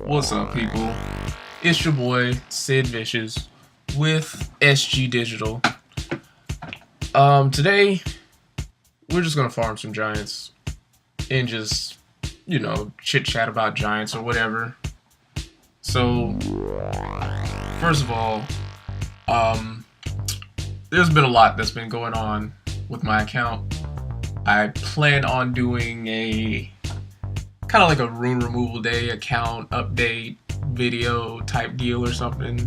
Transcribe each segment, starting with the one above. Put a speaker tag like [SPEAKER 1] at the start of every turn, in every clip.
[SPEAKER 1] What's up, people? It's your boy SiddVuiicos with SG Digital. Today we're just gonna farm some giants and just, chit chat about giants or whatever. So, first of all, there's been a lot that's been going on with my account. I plan on doing a kind of like a rune removal day account update video type deal or something,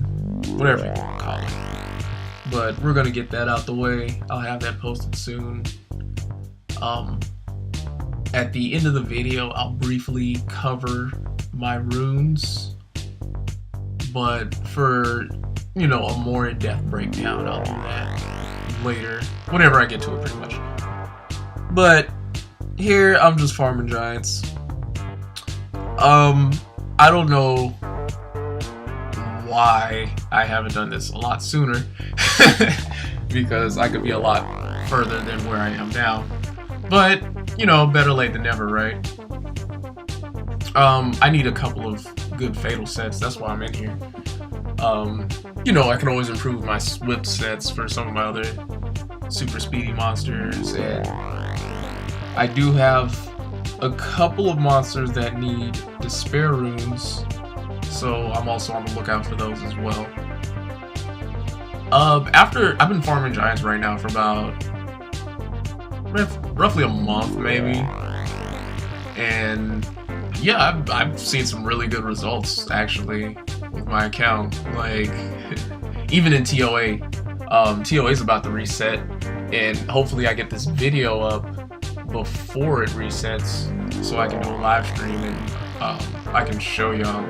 [SPEAKER 1] whatever you want to call it. But we're gonna get that out the way. I'll have that posted soon. At the end of the video, I'll briefly cover my runes, but for a more in-depth breakdown, I'll do that later, whenever I get to it, pretty much. But here I'm just farming giants. I don't know why I haven't done this a lot sooner, because I could be a lot further than where I am now. But, better late than never, right? I need a couple of good fatal sets, that's why I'm in here. I can always improve my whip sets for some of my other super speedy monsters, and I do have a couple of monsters that need despair runes, so I'm also on the lookout for those as well. I've been farming giants right now for about roughly a month maybe, and yeah, I've seen some really good results actually with my account. Like, even in TOA, TOA is about to reset, and hopefully I get this video up before it resets so I can do a live stream and I can show y'all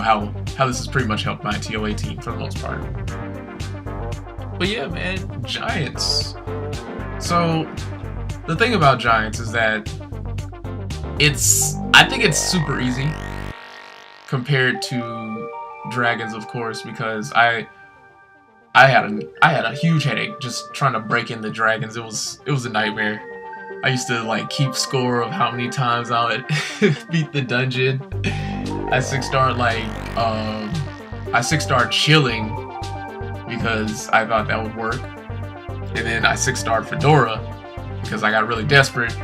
[SPEAKER 1] how this has pretty much helped my TOA team for the most part. But yeah, man, giants. So the thing about giants is that I think it's super easy compared to dragons, of course, because I had a huge headache just trying to break into dragons. It was a nightmare. I used to keep score of how many times I would beat the dungeon. I 6-starred chilling because I thought that would work, and then I 6-starred Fedora because I got really desperate.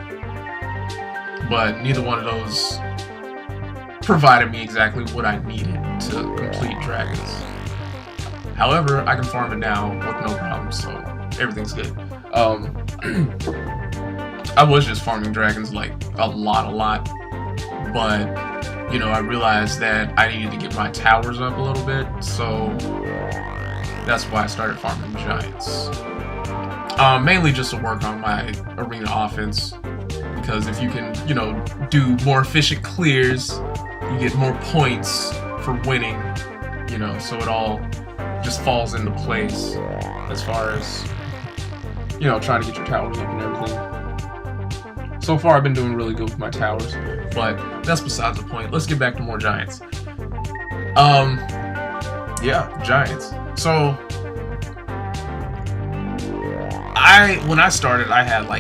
[SPEAKER 1] But neither one of those provided me exactly what I needed to complete dragons. However, I can farm it now with no problem, so everything's good. I was just farming dragons a lot, but I realized that I needed to get my towers up a little bit, so that's why I started farming giants. Mainly just to work on my arena offense, because if you can, do more efficient clears, you get more points for winning, so it all just falls into place as far as, trying to get your towers up and everything. So far, I've been doing really good with my towers, but that's besides the point. Let's get back to more giants. Yeah, giants. So, when I started, I had a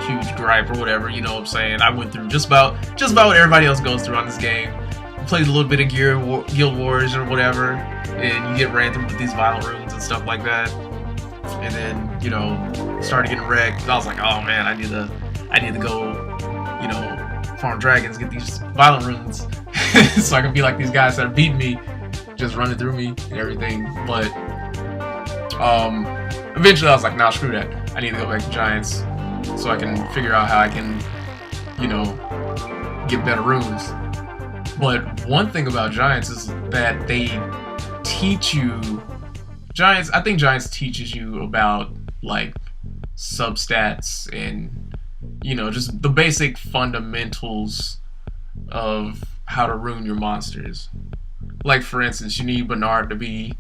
[SPEAKER 1] huge gripe or whatever, you know what I'm saying? I went through just about what everybody else goes through on this game. Played a little bit of Guild Wars or whatever, and you get ran through with these violent runes and stuff like that. And then, started getting wrecked. I was like, oh man, I need to go, farm dragons, get these violent runes, so I can be like these guys that are beating me, just running through me and everything. But eventually I was like, nah, screw that. I need to go back to giants so I can figure out how I can, get better runes. But one thing about giants is that they teach you. I think giants teaches you about substats and just the basic fundamentals of how to rune your monsters. Like, for instance, you need Bernard to be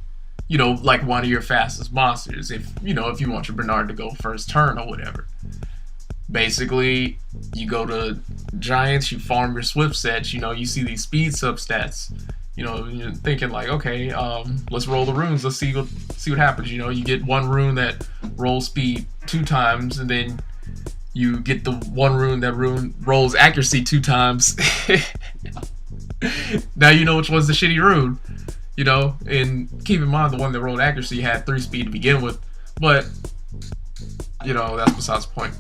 [SPEAKER 1] one of your fastest monsters if you want your Bernard to go first turn or whatever. Basically, you go to giants, you farm your swift sets, you see these speed substats. You're thinking okay, let's roll the runes, let's see what happens. You get one rune that rolls speed 2 times, and then you get the one rune that rolls accuracy 2 times, Now you know which one's the shitty rune, you know. And keep in mind, the one that rolled accuracy had 3 speed to begin with, but you know, that's besides the point.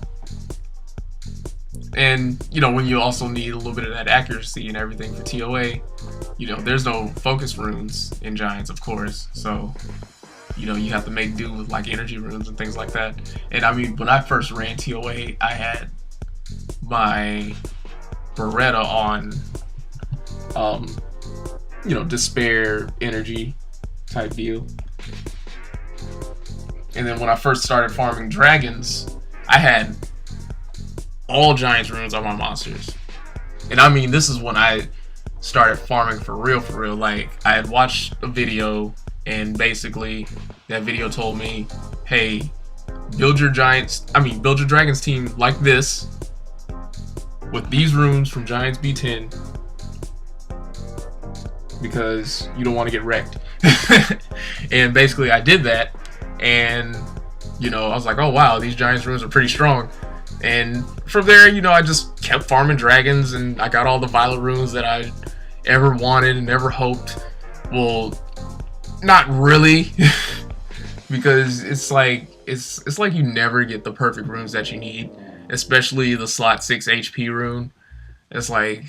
[SPEAKER 1] And you know, when you also need a little bit of that accuracy and everything for TOA, you know, there's no focus runes in Giants, of course, so you know, you have to make do with like energy runes and things like that. And I mean, when I first ran TOA, I had my Beretta on you know, despair energy type deal. And then when I first started farming dragons, I had all Giants runes on my monsters. And I mean, this is when I started farming for real, for real. Like, I had watched a video, and basically that video told me, hey, build your dragons team like this, with these runes from Giants B10, because you don't want to get wrecked. And basically I did that, and you know, I was like, oh wow, these Giants runes are pretty strong. And from there, you know, I just kept farming dragons, and I got all the violet runes that I ever wanted and ever hoped. Well, not really, because it's like you never get the perfect runes that you need, especially the slot 6 HP rune. It's like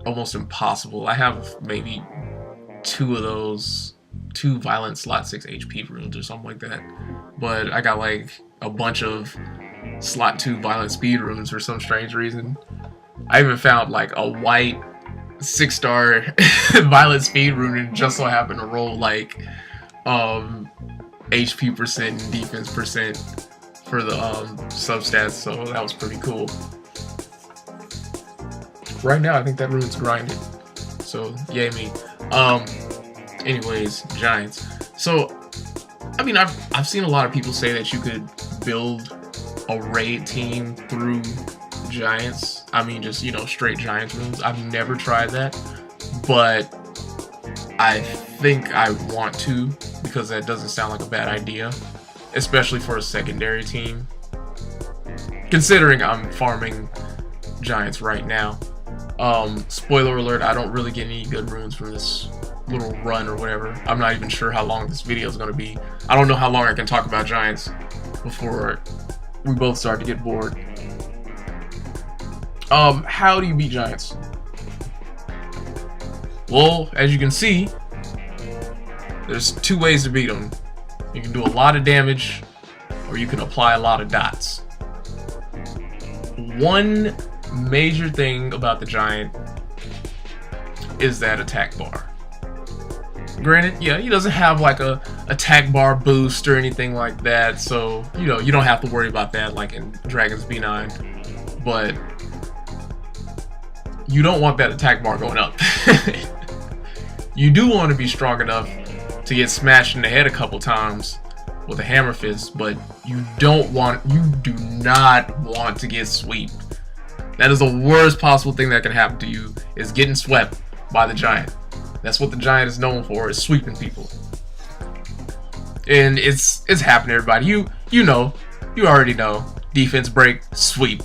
[SPEAKER 1] almost impossible. I have maybe 2 of those, 2 violent slot 6 HP runes or something like that, but I got like a bunch of slot 2 violent speed runes for some strange reason. I even found like a white 6-star violent speed rune, and just so happened to roll like HP percent and defense percent for the substats, so that was pretty cool. Right now I think that rune's grinded, so yay me. Anyways, Giants. So I mean, I've seen a lot of people say that you could build a raid team through Giants. I mean, just, you know, straight Giants runes. I've never tried that, but I think I want to, because that doesn't sound like a bad idea, especially for a secondary team, considering I'm farming Giants right now. Spoiler alert, I don't really get any good runes from this little run or whatever. I'm not even sure how long this video is going to be. I don't know how long I can talk about Giants before we both start to get bored. How do you beat Giants? Well, as you can see, there's 2 ways to beat them. You can do a lot of damage, or you can apply a lot of dots. One major thing about the Giant is that attack bar. Granted, yeah, he doesn't have like a attack bar boost or anything like that, so you know, you don't have to worry about that like in Dragons B9, but you don't want that attack bar going up. You do want to be strong enough to get smashed in the head a couple times with a hammer fist, but you do not want to get swept. That is the worst possible thing that can happen to you, is getting swept by the Giant. That's what the Giant is known for, is sweeping people. And it's happened to everybody. You know, you already know. Defense break, sweep.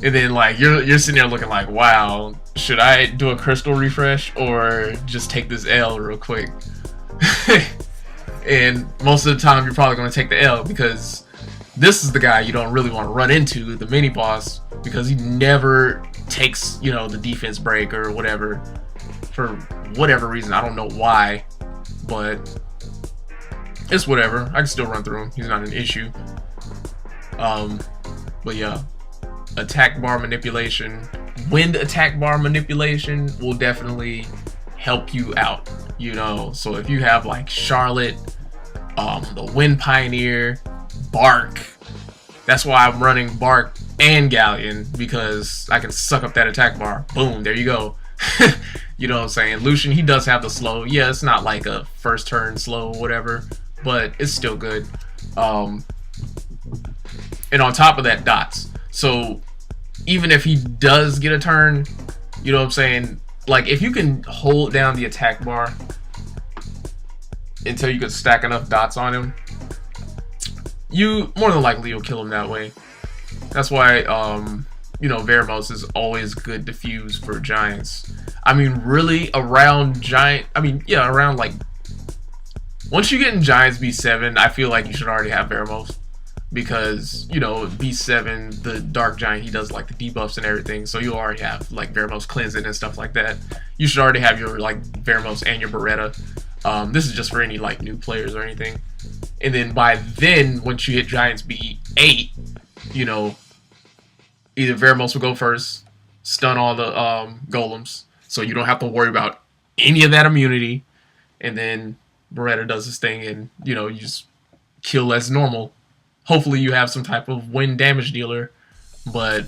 [SPEAKER 1] And then like you're sitting there looking like, wow, should I do a crystal refresh or just take this L real quick? And most of the time you're probably going to take the L, because this is the guy you don't really want to run into, the mini boss, because he never takes, you know, the defense break or whatever, for whatever reason. I don't know why, but it's whatever. I can still run through him. He's not an issue. But yeah, attack bar manipulation, wind attack bar manipulation will definitely help you out, you know. So if you have like Charlotte, the Wind Pioneer, Bark, that's why I'm running Bark and Galleon, because I can suck up that attack bar. Boom, there you go. You know what I'm saying? Lucian, he does have the slow. Yeah, it's not like a first turn slow or whatever, but it's still good. And on top of that, dots. So even if he does get a turn, you know what I'm saying? Like, if you can hold down the attack bar until you can stack enough dots on him, you more than likely you'll kill him that way. That's why you know, Veramos is always good to fuse for Giants. I mean, really, around Giant, I mean, yeah, around like, once you get in Giants B7, I feel like you should already have Veramos. Because, you know, B7, the Dark Giant, he does like the debuffs and everything. So you already have like Veramos cleansing and stuff like that. You should already have your like Veramos and your Beretta. This is just for any like new players or anything. And then by then, once you hit Giants B8, you know, either Veramos will go first, stun all the golems, so you don't have to worry about any of that immunity. And then Beretta does his thing, and you know, you just kill as normal. Hopefully you have some type of wind damage dealer, but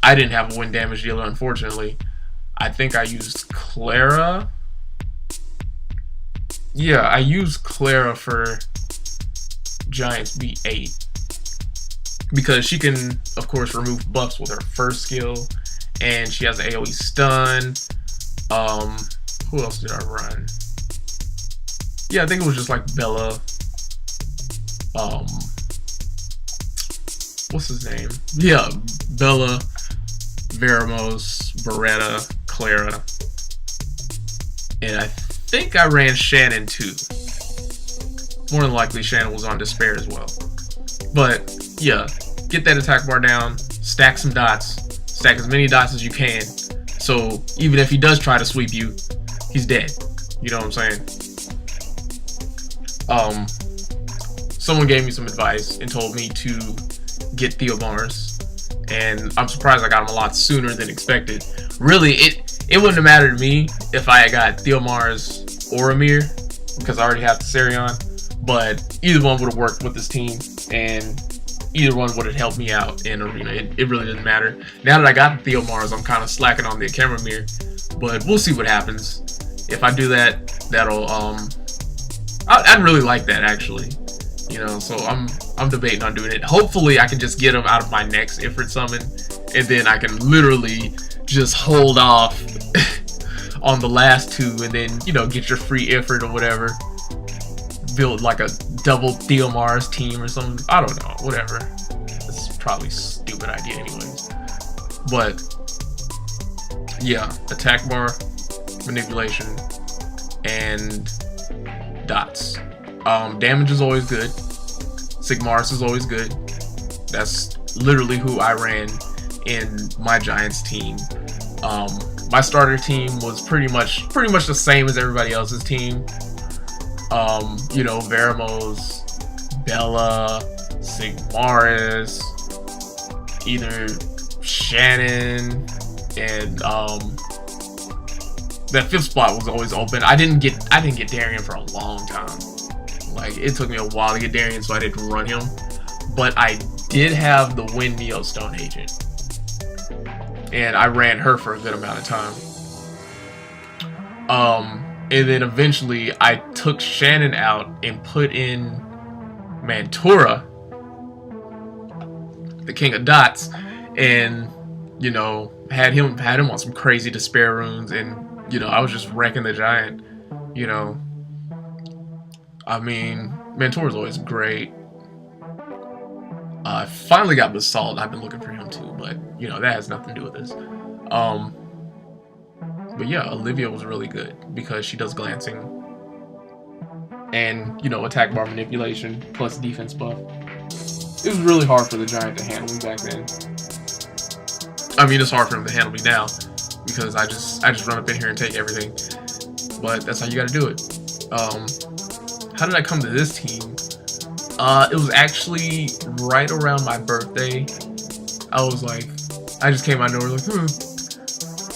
[SPEAKER 1] I didn't have a wind damage dealer, unfortunately. I think I used Clara. Yeah, I used Clara for Giants B8 because she can, of course, remove buffs with her first skill, and she has an AoE stun. Who else did I run? Yeah, I think it was just like Bella. What's his name? Yeah, Bella, Veramos, Beretta, Clara, and I think I ran Shannon too. More than likely, Shannon was on Despair as well. But yeah, get that attack bar down, stack some dots, stack as many dots as you can. So even if he does try to sweep you, he's dead. You know what I'm saying? Someone gave me some advice and told me to get Theomars, and I'm surprised I got him a lot sooner than expected. Really, it wouldn't have mattered to me if I got Theomars or Amir, because I already have Tsarion, but either one would have worked with this team, and either one would have helped me out in Arena. It really didn't matter. Now that I got Theomars, I'm kind of slacking on the Akemamir, but we'll see what happens. If I do that, that'll, I'd really like that, actually. You know, so I'm debating on doing it. Hopefully I can just get him out of my next Ifrit summon, and then I can literally just hold off on the last two, and then, you know, get your free Ifrit or whatever. Build like a double Theomars team or something. I don't know, whatever. It's probably a stupid idea anyways. But yeah, attack bar, manipulation, and dots. Damage is always good. Sigmaris is always good. That's literally who I ran in my Giants team. My starter team was pretty much the same as everybody else's team. You know, Veramos, Bella, Sigmaris, either Shannon, and that fifth spot was always open. I didn't get Darian for a long time. Like, it took me a while to get Darian, so I didn't run him. But I did have the Wind Neo Stone Agent, and I ran her for a good amount of time. And then eventually I took Shannon out and put in Mantura, the King of Dots, and, you know, had him on some crazy Despair runes, and, you know, I was just wrecking the Giant. You know, I mean, Mantura's always great. I finally got Basalt. I've been looking for him too, but, you know, that has nothing to do with this. But yeah, Olivia was really good because she does glancing and, you know, attack bar manipulation plus defense buff. It was really hard for the Giant to handle me back then. I mean, it's hard for him to handle me now because I just run up in here and take everything. But that's how you gotta do it. How did I come to this team? It was actually right around my birthday. I was like, I just came out of nowhere like,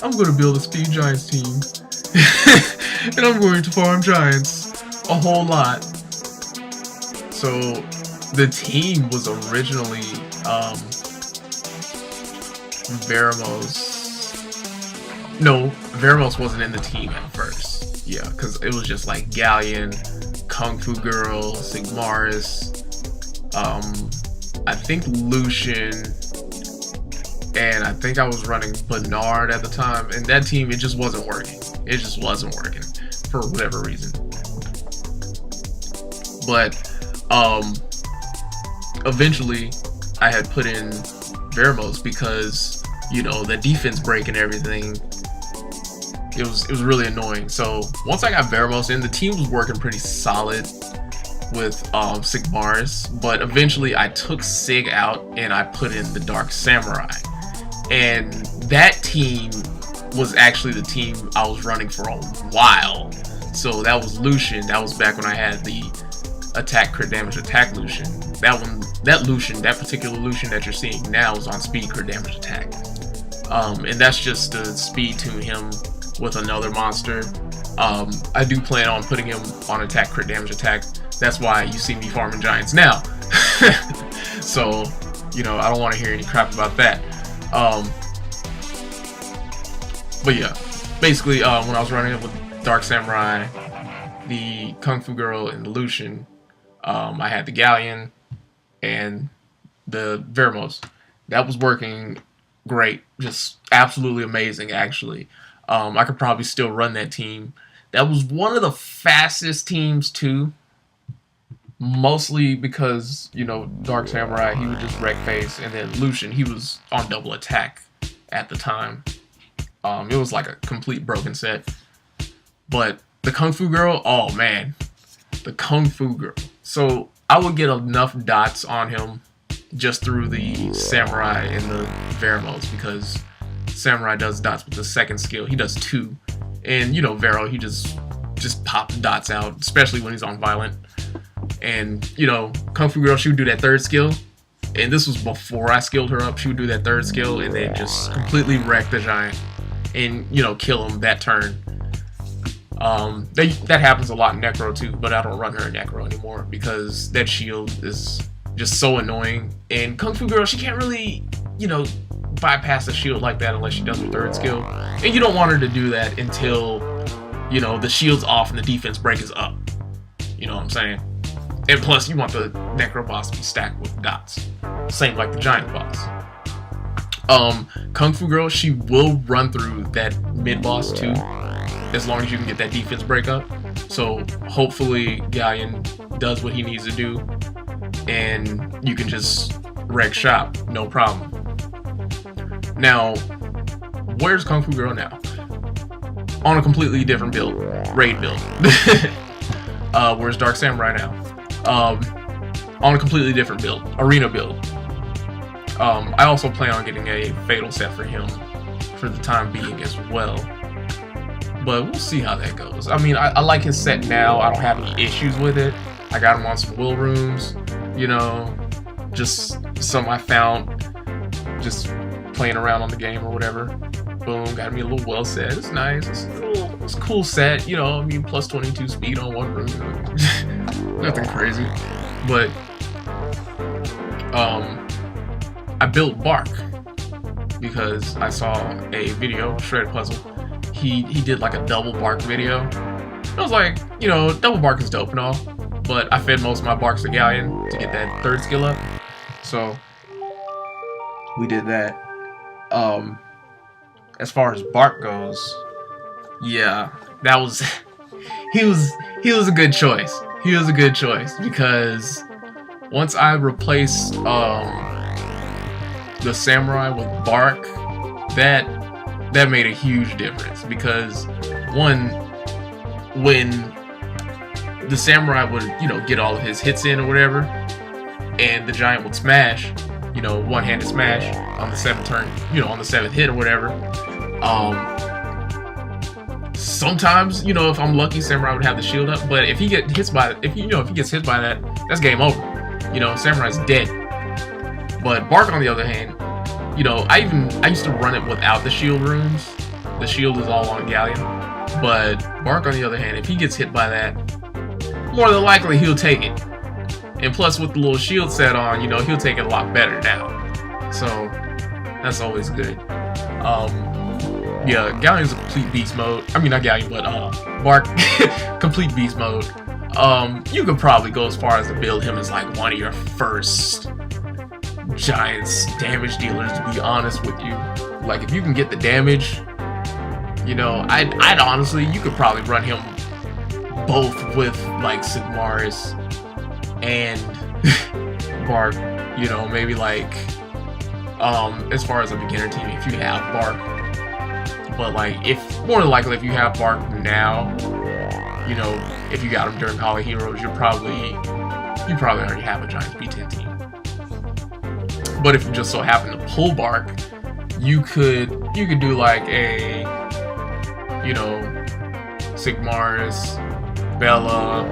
[SPEAKER 1] I'm going to build a Speed Giants team. And I'm going to farm Giants a whole lot. So the team was originally Veramos. No, Veramos wasn't in the team at first. Yeah, because it was just like Galleon, Kung Fu Girl, Sigmaris, I think Lucian, and I think I was running Bernard at the time, and that team, it just wasn't working. It just wasn't working for whatever reason. But eventually I had put in Veramos because you know, the defense break and everything. It was really annoying. So once I got Veramos in, the team was working pretty solid with Sigmaris, but eventually I took Sig out and I put in the Dark Samurai, and that team was actually the team I was running for a while. So that was Lucian. That was back when I had the attack crit damage attack Lucian. That particular Lucian that you're seeing now is on speed crit damage attack, and that's just to speed tune him with another monster. I do plan on putting him on attack crit damage attack. That's why you see me farming giants now. So, you know, I don't want to hear any crap about that. But yeah, basically, when I was running it with Dark Samurai, the Kung Fu Girl, and the Lucian, I had the Galleon and the Veramos. That was working great, just absolutely amazing, actually. I could probably still run that team. That was one of the fastest teams too, mostly because, you know, Dark Samurai, he would just wreck face, and then Lucian, he was on double attack at the time. It was like a complete broken set. But the Kung Fu Girl, oh man, the Kung Fu Girl. So I would get enough dots on him just through the Samurai and the Veramos, because Samurai does dots with the second skill. He does 2. And, you know, Vero, he just pops dots out, especially when he's on Violent. And, you know, Kung Fu Girl, she would do that 3rd skill. And this was before I skilled her up. She would do that 3rd skill and then just completely wreck the giant and, you know, kill him that turn. That happens a lot in Necro too, but I don't run her in Necro anymore because that shield is just so annoying. And Kung Fu Girl, she can't really, you know, bypass the shield like that unless she does her 3rd skill. And you don't want her to do that until, you know, the shield's off and the defense break is up. You know what I'm saying? And plus, you want the Necro boss to be stacked with dots. Same like the giant boss. Kung Fu Girl, she will run through that mid boss too, as long as you can get that defense break up. So hopefully Galleon does what he needs to do, and you can just wreck shop, no problem. Now, where's Kung Fu Girl now? On a completely different build, raid build. Where's Dark Samurai now? On a completely different build, arena build. I also plan on getting a fatal set for him for the time being as well. But we'll see how that goes. I mean, I like his set now. I don't have any issues with it. I got him on some will rooms, you know, just some I found just playing around on the game or whatever. Boom, got me a little well set. It's nice. It's a cool set, you know. I mean, plus 22 speed on one room. Nothing crazy. But I built Bark because I saw a video, Shred Puzzle. He did like a double Bark video. I was like, you know, double Bark is dope and all, but I fed most of my Barks to Galleon to get that 3rd skill up. So we did that. As far as Bark goes, yeah, that was he was a good choice. He was a good choice because once I replaced the Samurai with Bark, that made a huge difference, because one, when the Samurai would, you know, get all of his hits in or whatever, and the giant would smash, you know, one-handed smash on the 7th turn, you know, on the 7th hit or whatever. Sometimes, you know, if I'm lucky, Samurai would have the shield up, but if he gets hit by that, that's game over. You know, Samurai's dead. But Bark, on the other hand, you know, I used to run it without the shield runes. The shield is all on Galleon. But Bark, on the other hand, if he gets hit by that, more than likely he'll take it. And plus, with the little shield set on, you know, he'll take it a lot better now. So that's always good. Yeah, Galleon's a complete beast mode. I mean, not Galleon, but Bark, complete beast mode. You could probably go as far as to build him as like one of your first Giants damage dealers, to be honest with you. Like, if you can get the damage, you know, I'd honestly, you could probably run him both with like Sigmaris and Bark, you know, maybe like as far as a beginner team, if you have bark. But like, if more than likely, if you have bark now, you know, if you got them during Hollow Heroes, you probably already have a Giants B10 team. But if you just so happen to pull bark, you could do like a, you know, Sigmaris, Bella,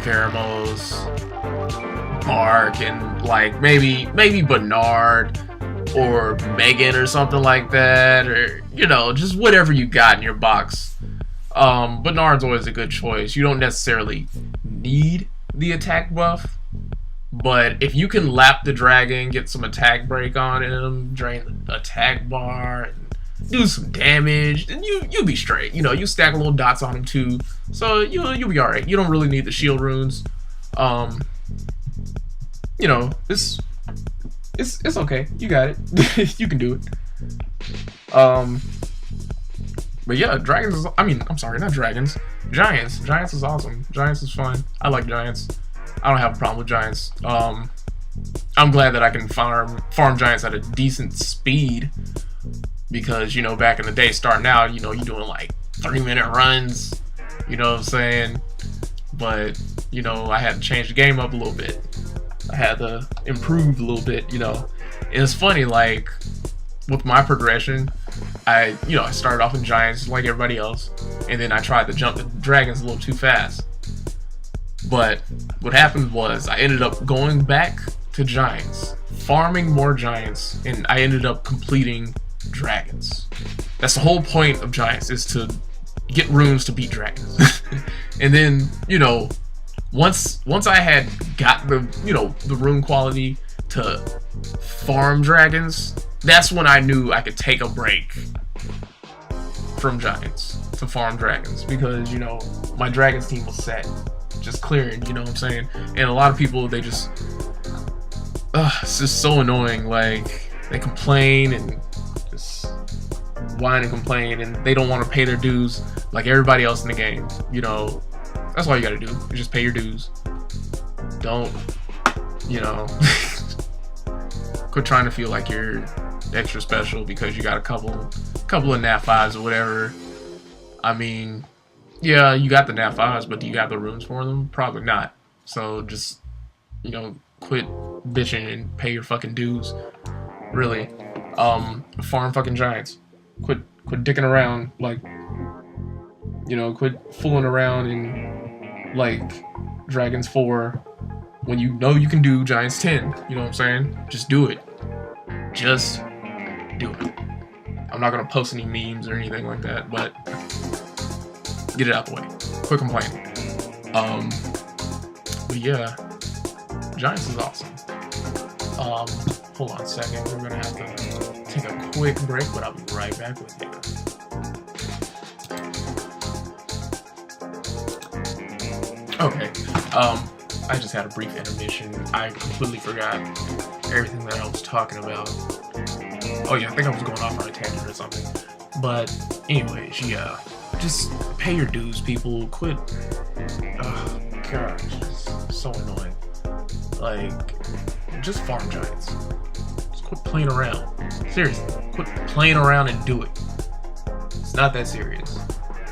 [SPEAKER 1] Veramos, Bark, and like maybe Bernard or Megan or something like that, or you know, just whatever you got in your box. Bernard's always a good choice. You don't necessarily need the attack buff, but if you can lap the dragon, get some attack break on him, drain the attack bar, and do some damage, then you'll be straight. You know, you stack little dots on him too, so you'll be alright. You don't really need the shield runes. You know, it's okay. You got it. You can do it. But yeah, dragons is, I'm sorry, not dragons. Giants. Giants is awesome. Giants is fun. I like Giants. I don't have a problem with Giants. I'm glad that I can farm Giants at a decent speed, because, you know, back in the day, starting out, you know, you're doing like 3-minute runs, you know what I'm saying? But, you know, I had to change the game up a little bit. I had to improve a little bit, you know. And it's funny, like, with my progression, I started off in Giants like everybody else, and then I tried to jump the dragons a little too fast. But what happened was I ended up going back to Giants, farming more Giants, and I ended up completing dragons. That's the whole point of Giants, is to get runes to beat dragons. And then, you know, once I had got the, you know, the rune quality to farm dragons, that's when I knew I could take a break from Giants to farm dragons, because, you know, my dragons team was set, just clearing, you know what I'm saying? And a lot of people, they just, it's just so annoying. Like, they complain and just whine and complain, and they don't want to pay their dues like everybody else in the game. You know, that's all you gotta do, is just pay your dues. Don't, you know, quit trying to feel like you're extra special because you got a couple of nat 5s or whatever. I mean, yeah, you got the nat 5s, but do you have the runes for them? Probably not. So just, you know, quit bitching and pay your fucking dues. Really. Farm fucking Giants. Quit dicking around, like, you know, quit fooling around in, like, Dragons 4 when you know you can do Giants 10. You know what I'm saying? Just do it. Just do it. I'm not gonna post any memes or anything like that, but get it out the way. Quit complaining. But yeah, Giants is awesome. Hold on a second. We're gonna have to take a quick break, but I'll be right back with you. Okay. I just had a brief intermission. I completely forgot everything that I was talking about. Oh yeah, I think I was going off on a tangent or something. But anyways, yeah, just pay your dues, people. Quit. Oh gosh, it's so annoying. Like, just farm Giants. Just quit playing around. Seriously, quit playing around and do it. It's not that serious.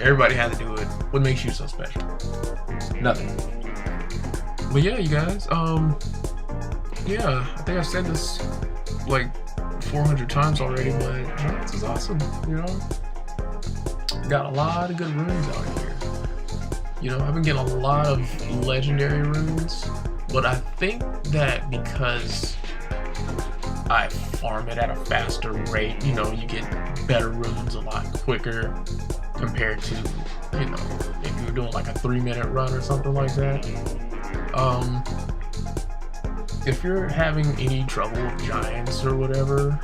[SPEAKER 1] Everybody has to do it. What makes you so special? Nothing. But yeah, you guys, yeah, I think I've said this like 400 times already, but Giants is awesome, you know? Got a lot of good runes out here. You know, I've been getting a lot of legendary runes, but I think that because I farm it at a faster rate, you know, you get better runes a lot quicker compared to, you know, if you're doing like a 3-minute run or something like that. If you're having any trouble with Giants or whatever,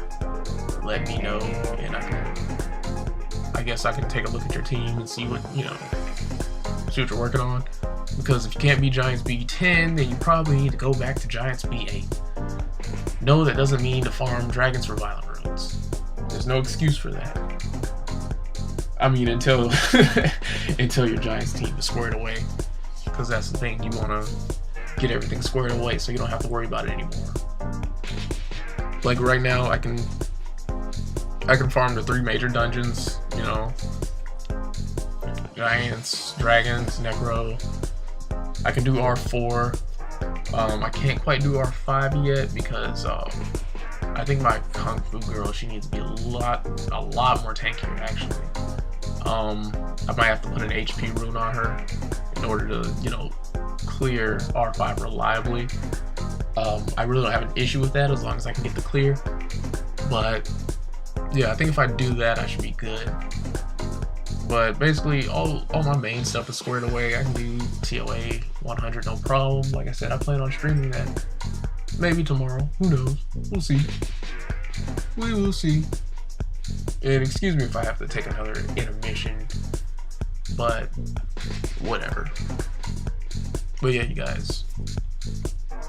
[SPEAKER 1] let me know, and I guess I can take a look at your team and see what, you know, see what you're working on. Because if you can't beat Giants B10, then you probably need to go back to Giants B8. No, that doesn't mean to farm Dragons for Violent Runes. There's no excuse for that. I mean, until your Giants team is squared away. Because that's the thing, you want to get everything squared away so you don't have to worry about it anymore. Like right now, I can farm the 3 major dungeons. You know, giants, dragons, necro. I can do R4. I can't quite do R5 yet because I think my Kung Fu girl, she needs to be a lot more tankier actually. I might have to put an HP rune on her in order to, you know, clear R5 reliably. I really don't have an issue with that as long as I can get the clear. But yeah, I think if I do that, I should be good. But basically, all my main stuff is squared away. I can do TOA 100 no problem. Like I said, I plan on streaming that maybe tomorrow. Who knows? We'll see. We will see. And excuse me if I have to take another intermission, but whatever. But yeah, you guys,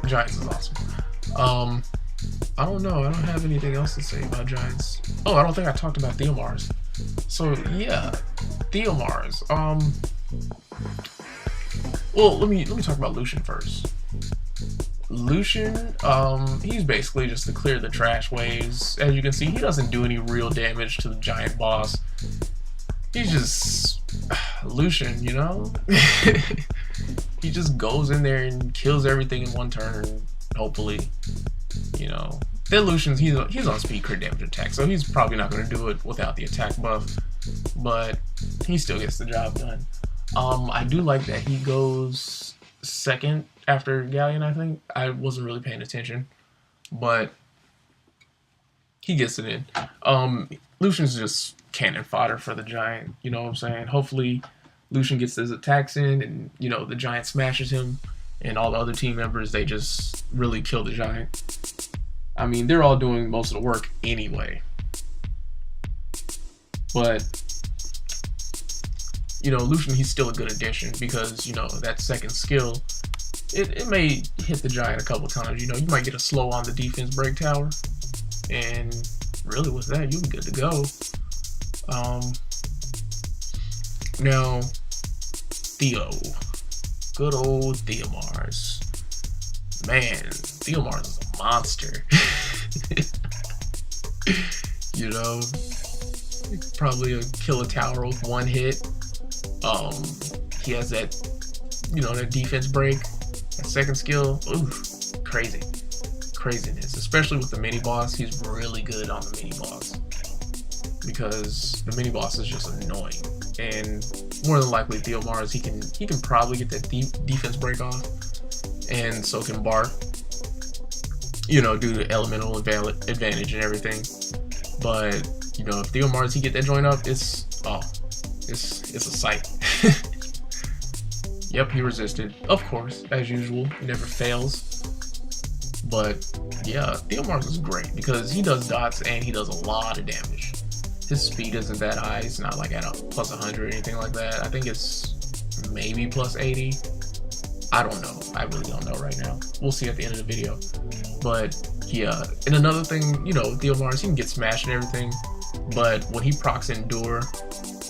[SPEAKER 1] Giants is awesome. I don't know. I don't have anything else to say about Giants. Oh, I don't think I talked about Theomars. So yeah, Theomars. Well, let me talk about Lucian first. Lucian, he's basically just to clear the trash waves. As you can see, he doesn't do any real damage to the giant boss. He's just Lucian, you know? He just goes in there and kills everything in one turn, hopefully. You know, then Lucian's he's on speed crit damage attack, so he's probably not going to do it without the attack buff, but he still gets the job done. I do like that he goes second after Galleon. I think I wasn't really paying attention, but he gets it in. Lucian's just cannon fodder for the giant. You know what I'm saying? Hopefully, Lucian gets his attacks in, and you know the giant smashes him. And all the other team members, they just really kill the giant. I mean, they're all doing most of the work anyway. But, you know, Lucian, he's still a good addition because, you know, that second skill, it may hit the giant a couple times. You know, you might get a slow on the defense break tower. And really with that, you'll be good to go. Now, Theo. Good old Theomars. Man, Theomars is a monster. You know, he could probably kill a tower with one hit. He has that, you know, that defense break, that second skill. Ooh, craziness. Especially with the mini boss, he's really good on the mini boss because the mini boss is just annoying. And more than likely, Theomars, he can probably get that defense break off, and so can Bark. You know, due to elemental advantage and everything. But you know, if Theomars he get that joint up, it's a sight. Yep, he resisted, of course, as usual. He never fails. But yeah, Theomars is great because he does dots and he does a lot of damage. His speed isn't that high. It's not like at a plus 100 or anything like that. I think it's maybe plus 80. I don't know. I really don't know right now. We'll see at the end of the video. But yeah, and another thing, you know, Theomars, he can get smashed and everything. But when he procs Endure,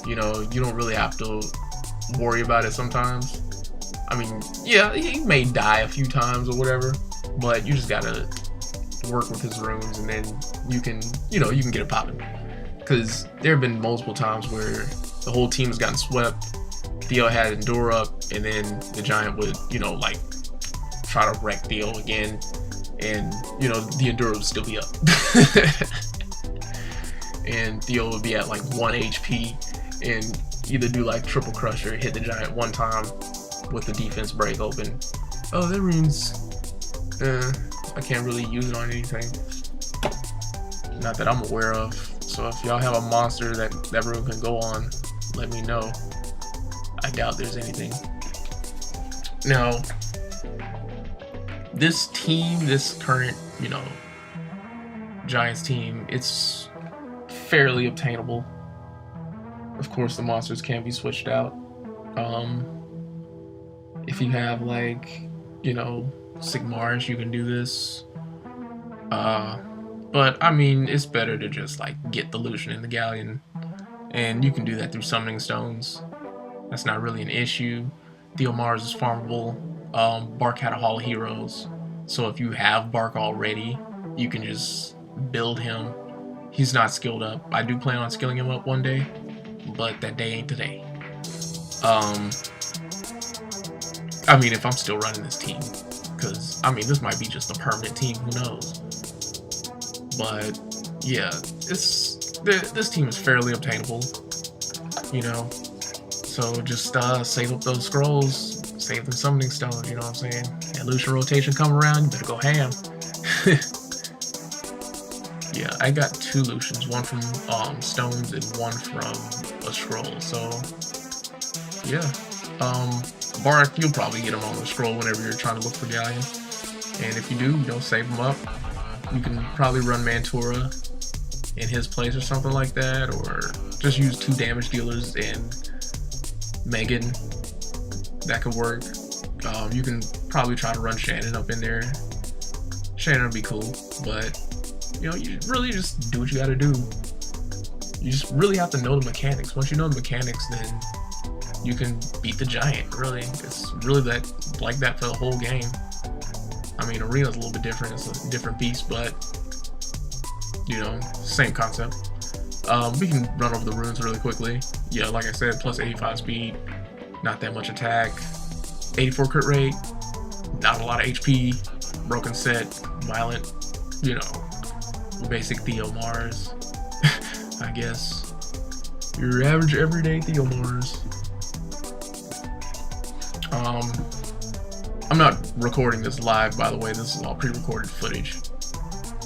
[SPEAKER 1] you know, you don't really have to worry about it sometimes. I mean, yeah, he may die a few times or whatever, but you just gotta work with his runes and then you can, you know, you can get it popping. Because there have been multiple times where the whole team has gotten swept. Theo had Endure up, and then the giant would, you know, like try to wreck Theo again, and you know the Endure would still be up, and Theo would be at like 1 HP, and either do like triple crush or hit the giant one time with the defense break open. Oh, that rune's, I can't really use it on anything, not that I'm aware of. So if y'all have a monster that rune can go on, let me know. I doubt there's anything. Now, this team, this current, you know, Giants team, it's fairly obtainable. Of course, the monsters can be switched out. If you have like, you know, Sigmarish, you can do this. But I mean, it's better to just like get the Lucian and the Galleon, and you can do that through summoning stones. That's not really an issue. Theomars is farmable. Bark had a Hall of Heroes, so if you have Bark already, you can just build him. He's not skilled up. I do plan on skilling him up one day, but that day ain't today. I mean, if I'm still running this team, because I mean, this might be just a permanent team. Who knows? But yeah, this team is fairly obtainable, you know. So just save up those scrolls, save the summoning stones. You know what I'm saying? And Lucian rotation come around, you better go ham. Yeah, I got 2 Lucians, one from stones and one from a scroll. So yeah, Bark, you'll probably get him on the scroll whenever you're trying to look for Galleon. And if you do, save him up. You can probably run Mantura in his place or something like that, or just use 2 damage dealers and Megan. That could work. You can probably try to run Shannon up in there. Shannon would be cool, but you know, you really just do what you gotta do. You just really have to know the mechanics. Once you know the mechanics, then you can beat the giant. Really, it's really like that for the whole game. I mean, Arena's a little bit different. It's a different beast, but you know, same concept. We can run over the runes really quickly. Yeah, like I said, plus 85 speed, not that much attack, 84 crit rate, not a lot of HP, broken set, violent, you know, basic Theo Mars, I guess. Your average everyday Theo Mars. I'm not recording this live, by the way. This is all pre-recorded footage.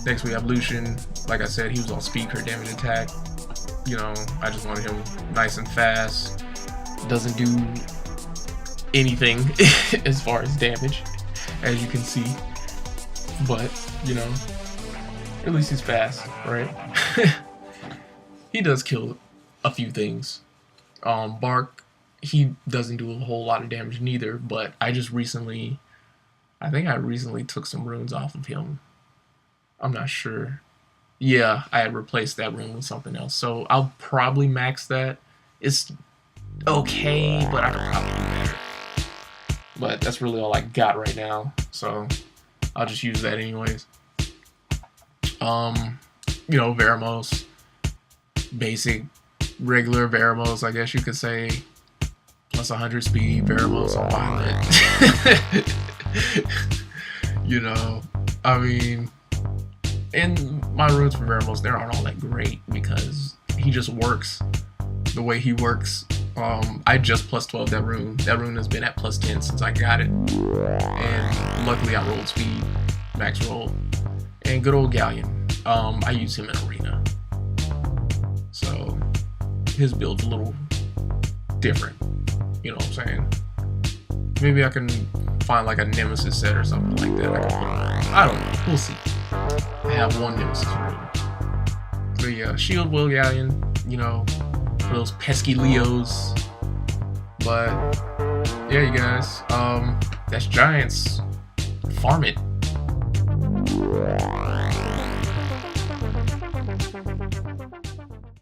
[SPEAKER 1] Next we have Lucian. Like I said, he was on speed, crit, damage, attack. You know, I just wanted him nice and fast. Doesn't do anything as far as damage, as you can see. But, you know, at least he's fast, right? He does kill a few things. Bark, he doesn't do a whole lot of damage neither, but I think I recently took some runes off of him. I'm not sure. Yeah, I had replaced that rune with something else, so I'll probably max that. It's okay, but I could probably do better. But that's really all I got right now, so I'll just use that anyways. You know, Veramos, basic, regular Veramos, I guess you could say. Plus 100 speed, Veramos on Violet. You know, I mean, and my runes for Veramos, they aren't all that great because he just works the way he works. I just plus 12 that rune. That rune has been at plus 10 since I got it. And luckily I rolled speed, max roll. And good old Galleon. I use him in Arena. So his build's a little different. You know what I'm saying? Maybe I can find like a Nemesis set or something like that. I can put on. I don't know. We'll see. I have one Nemesis room. But yeah, Shield Will Galleon, you know, for those pesky Leos. But yeah, you guys, that's Giants. Farm it.